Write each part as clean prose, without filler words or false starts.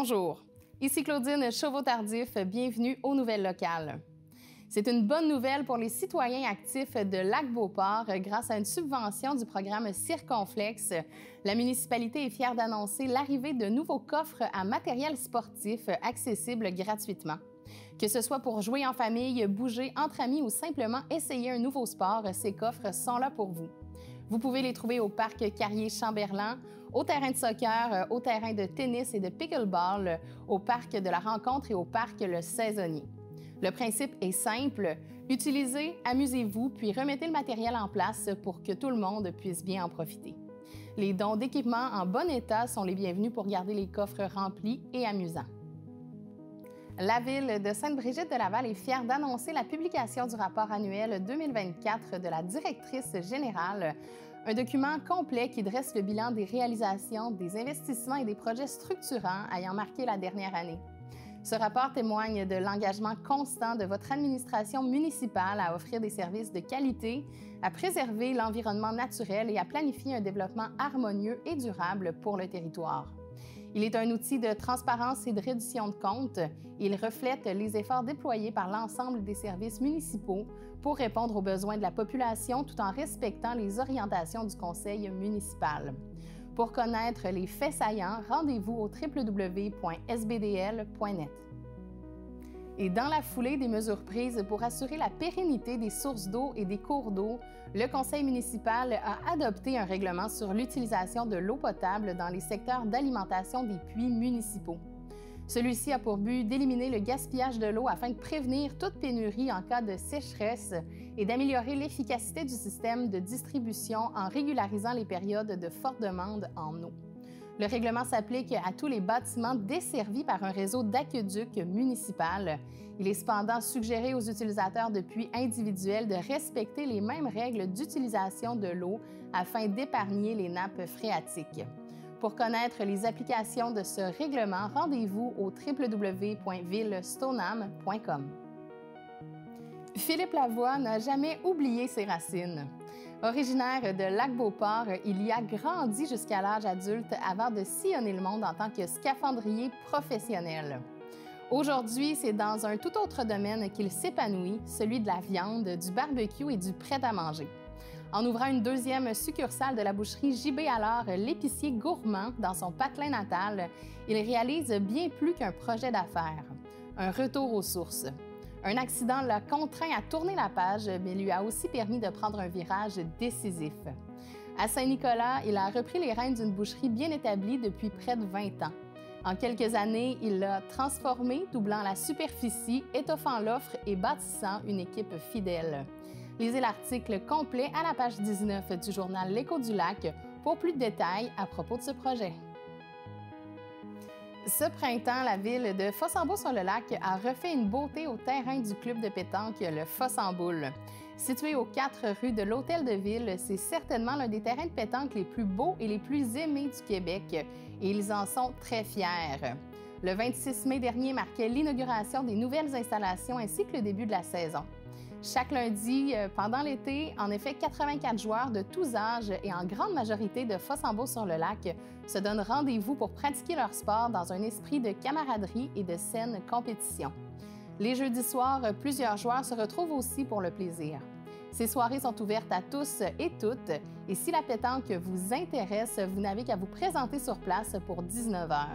Bonjour, ici Claudine Chauveau-Tardif, bienvenue aux Nouvelles locales. C'est une bonne nouvelle pour les citoyens actifs de Lac-Beauport. Grâce à une subvention du programme Circonflex, la municipalité est fière d'annoncer l'arrivée de nouveaux coffres à matériel sportif accessibles gratuitement. Que ce soit pour jouer en famille, bouger entre amis ou simplement essayer un nouveau sport, ces coffres sont là pour vous. Vous pouvez les trouver au parc Carrier-Chamberlain, au terrain de soccer, au terrain de tennis et de pickleball, au parc de la Rencontre et au parc Le Saisonnier. Le principe est simple, utilisez, amusez-vous, puis remettez le matériel en place pour que tout le monde puisse bien en profiter. Les dons d'équipements en bon état sont les bienvenus pour garder les coffres remplis et amusants. La Ville de Sainte-Brigitte-de-Laval est fière d'annoncer la publication du rapport annuel 2024 de la directrice générale, un document complet qui dresse le bilan des réalisations, des investissements et des projets structurants ayant marqué la dernière année. Ce rapport témoigne de l'engagement constant de votre administration municipale à offrir des services de qualité, à préserver l'environnement naturel et à planifier un développement harmonieux et durable pour le territoire. Il est un outil de transparence et de reddition de comptes. Il reflète les efforts déployés par l'ensemble des services municipaux pour répondre aux besoins de la population tout en respectant les orientations du conseil municipal. Pour connaître les faits saillants, rendez-vous au www.sbdl.net. Et dans la foulée des mesures prises pour assurer la pérennité des sources d'eau et des cours d'eau, le conseil municipal a adopté un règlement sur l'utilisation de l'eau potable dans les secteurs d'alimentation des puits municipaux. Celui-ci a pour but d'éliminer le gaspillage de l'eau afin de prévenir toute pénurie en cas de sécheresse et d'améliorer l'efficacité du système de distribution en régularisant les périodes de forte demande en eau. Le règlement s'applique à tous les bâtiments desservis par un réseau d'aqueduc municipal. Il est cependant suggéré aux utilisateurs de puits individuels de respecter les mêmes règles d'utilisation de l'eau afin d'épargner les nappes phréatiques. Pour connaître les applications de ce règlement, rendez-vous au www.villestoneham.com. Philippe Lavoie n'a jamais oublié ses racines. Originaire de Lac-Beauport, il y a grandi jusqu'à l'âge adulte avant de sillonner le monde en tant que scaphandrier professionnel. Aujourd'hui, c'est dans un tout autre domaine qu'il s'épanouit, celui de la viande, du barbecue et du prêt-à-manger. En ouvrant une deuxième succursale de la boucherie JB Allard, l'épicier gourmand, dans son patelin natal, il réalise bien plus qu'un projet d'affaires, un retour aux sources. Un accident l'a contraint à tourner la page, mais lui a aussi permis de prendre un virage décisif. À Saint-Nicolas, il a repris les rênes d'une boucherie bien établie depuis près de 20 ans. En quelques années, il l'a transformée, doublant la superficie, étoffant l'offre et bâtissant une équipe fidèle. Lisez l'article complet à la page 19 du journal L'Écho du Lac pour plus de détails à propos de ce projet. Ce printemps, la ville de Fossambeau-sur-le-Lac a refait une beauté au terrain du club de pétanque, le Foss en boule. Situé aux 4 rues de l'Hôtel de Ville, c'est certainement l'un des terrains de pétanque les plus beaux et les plus aimés du Québec, et ils en sont très fiers. Le 26 mai dernier marquait l'inauguration des nouvelles installations ainsi que le début de la saison. Chaque lundi, pendant l'été, en effet, 84 joueurs de tous âges et en grande majorité de Fossambeau-sur-le-Lac se donnent rendez-vous pour pratiquer leur sport dans un esprit de camaraderie et de saine compétition. Les jeudis soirs, plusieurs joueurs se retrouvent aussi pour le plaisir. Ces soirées sont ouvertes à tous et toutes, et si la pétanque vous intéresse, vous n'avez qu'à vous présenter sur place pour 19 h.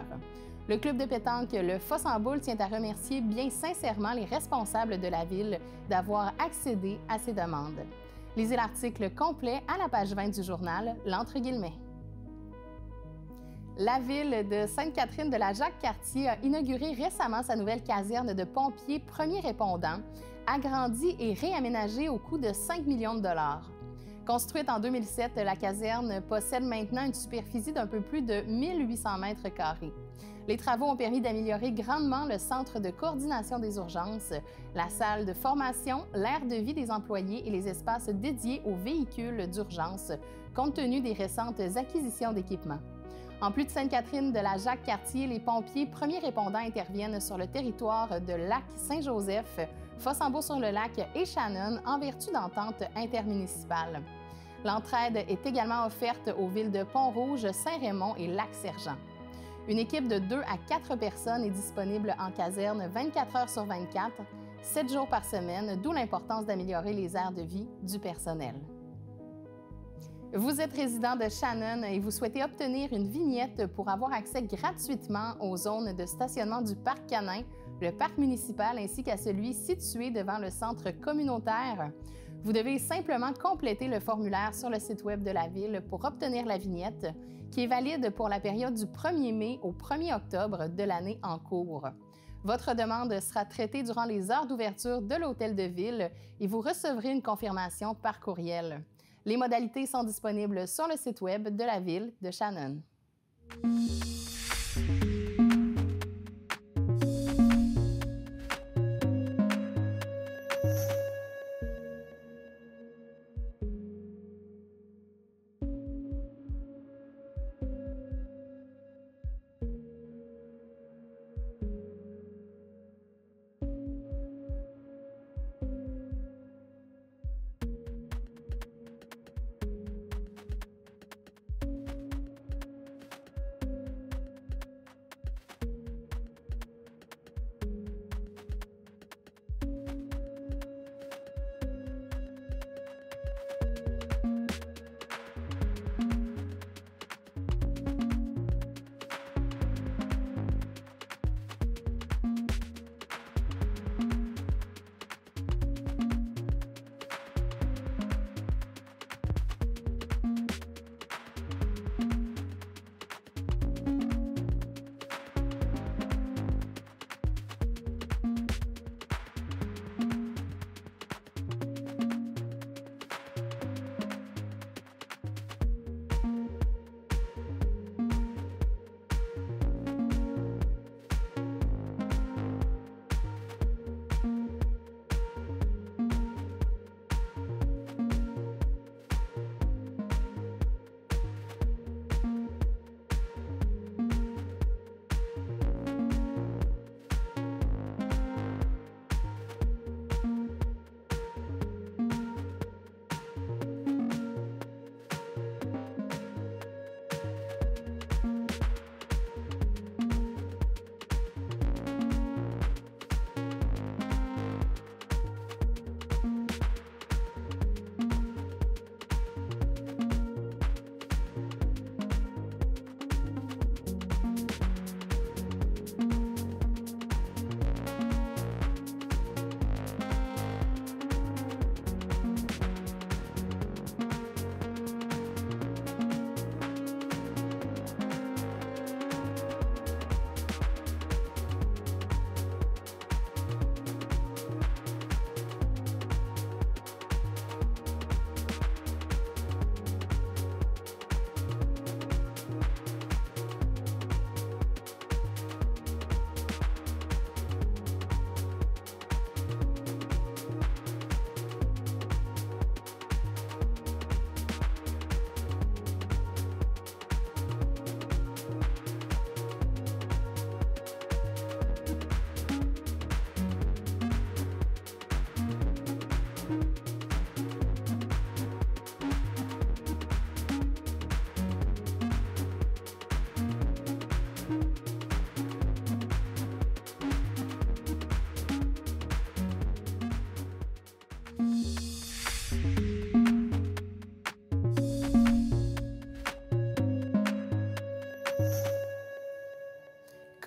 Le club de pétanque Le Foss en boule tient à remercier bien sincèrement les responsables de la ville d'avoir accédé à ces demandes. Lisez l'article complet à la page 20 du journal L'Entre guillemets. La ville de Sainte-Catherine de la Jacques-Cartier a inauguré récemment sa nouvelle caserne de pompiers premiers répondants, agrandie et réaménagée au coût de 5 millions de dollars. Construite en 2007, la caserne possède maintenant une superficie d'un peu plus de 1800 mètres carrés. Les travaux ont permis d'améliorer grandement le centre de coordination des urgences, la salle de formation, l'aire de vie des employés et les espaces dédiés aux véhicules d'urgence, compte tenu des récentes acquisitions d'équipements. En plus de Sainte-Catherine de la Jacques-Cartier, les pompiers premiers répondants interviennent sur le territoire de Lac-Saint-Joseph, Fossambeau-sur-le-Lac et Shannon en vertu d'ententes intermunicipales. L'entraide est également offerte aux villes de Pont-Rouge, Saint-Raymond et Lac-Sergent. Une équipe de 2 à 4 personnes est disponible en caserne 24 heures sur 24, 7 jours par semaine, d'où l'importance d'améliorer les aires de vie du personnel. Vous êtes résident de Shannon et vous souhaitez obtenir une vignette pour avoir accès gratuitement aux zones de stationnement du parc canin, le parc municipal ainsi qu'à celui situé devant le centre communautaire. Vous devez simplement compléter le formulaire sur le site Web de la Ville pour obtenir la vignette, qui est valide pour la période du 1er mai au 1er octobre de l'année en cours. Votre demande sera traitée durant les heures d'ouverture de l'Hôtel de Ville et vous recevrez une confirmation par courriel. Les modalités sont disponibles sur le site Web de la Ville de Shannon.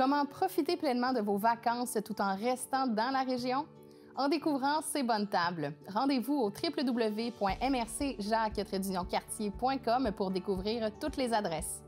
Comment profiter pleinement de vos vacances tout en restant dans la région? En découvrant ces bonnes tables. Rendez-vous au www.mrcjacques-cartier.com pour découvrir toutes les adresses.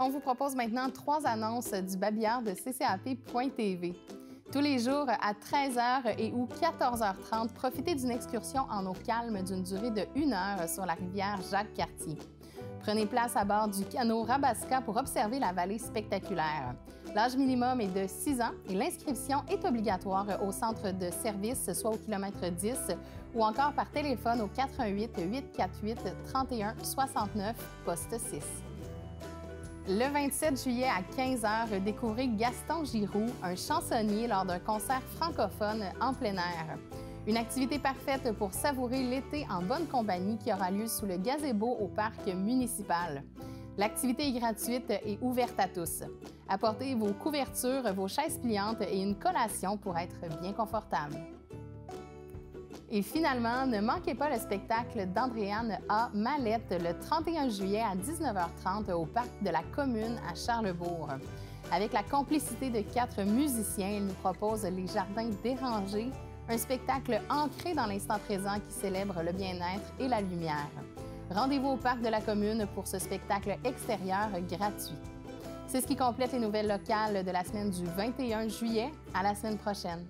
On vous propose maintenant 3 annonces du babillard de ccap.tv. Tous les jours à 13h et ou 14h30, profitez d'une excursion en eau calme d'une durée de 1 heure sur la rivière Jacques-Cartier. Prenez place à bord du canot Rabasca pour observer la vallée spectaculaire. L'âge minimum est de 6 ans et l'inscription est obligatoire au centre de service, soit au kilomètre 10 ou encore par téléphone au 88 848 31 69, poste 6. Le 27 juillet à 15h, découvrez Gaston Giroux, un chansonnier lors d'un concert francophone en plein air. Une activité parfaite pour savourer l'été en bonne compagnie qui aura lieu sous le gazebo au parc municipal. L'activité est gratuite et ouverte à tous. Apportez vos couvertures, vos chaises pliantes et une collation pour être bien confortable. Et finalement, ne manquez pas le spectacle d'Andréane A. Mallette le 31 juillet à 19h30 au parc de la Commune à Charlesbourg. Avec la complicité de 4 musiciens, il nous propose Les Jardins dérangés, un spectacle ancré dans l'instant présent qui célèbre le bien-être et la lumière. Rendez-vous au parc de la Commune pour ce spectacle extérieur gratuit. C'est ce qui complète les nouvelles locales de la semaine du 21 juillet. À la semaine prochaine.